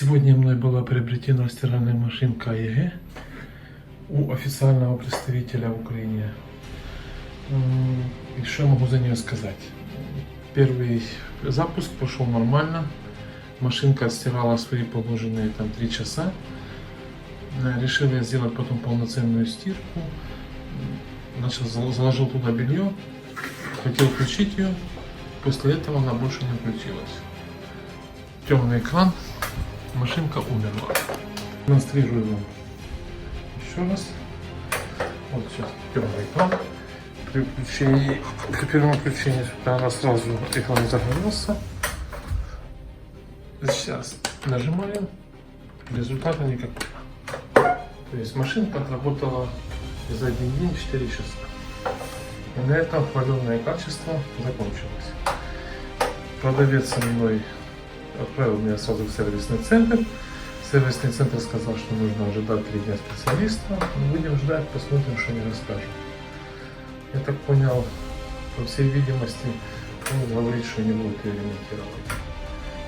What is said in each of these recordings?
Сегодня мной была приобретена стиральная машинка АЕГ у официального представителя в Украине. И что я могу за нее сказать? Первый запуск пошел нормально. Машинка отстирала свои положенные 3 часа. Решил я сделать потом полноценную стирку. Заложил туда белье. Хотел включить ее. После этого она больше не включилась. Темный экран. Машинка умерла. Демонстрирую вам еще раз. Вот сейчас темный экран. При первом включении она сразу экран загорелся. Сейчас нажимаем. Результата никакого. То есть машинка отработала за один день 4 часа. И на этом хваленное качество закончилось. Продавец со мной отправил меня сразу в сервисный центр. Сервисный центр сказал, что нужно ожидать 3 дня специалиста. Будем ждать, посмотрим, что они расскажут. Я так понял, по всей видимости, он говорит, что не будет ее ремонтировать.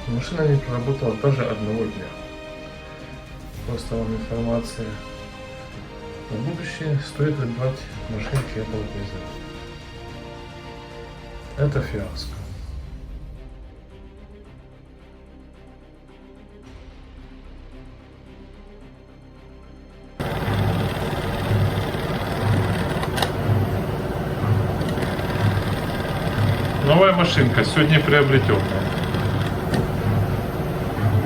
Машина не проработала даже одного дня. Просто вам информация на будущее. Стоит ли брать машинки этого производителя. Это фиаско. Новая машинка, сегодня приобретенная.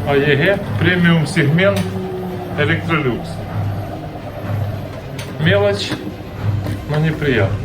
АЕГ премиум сегмент Электролюкс. Мелочь, но неприятно.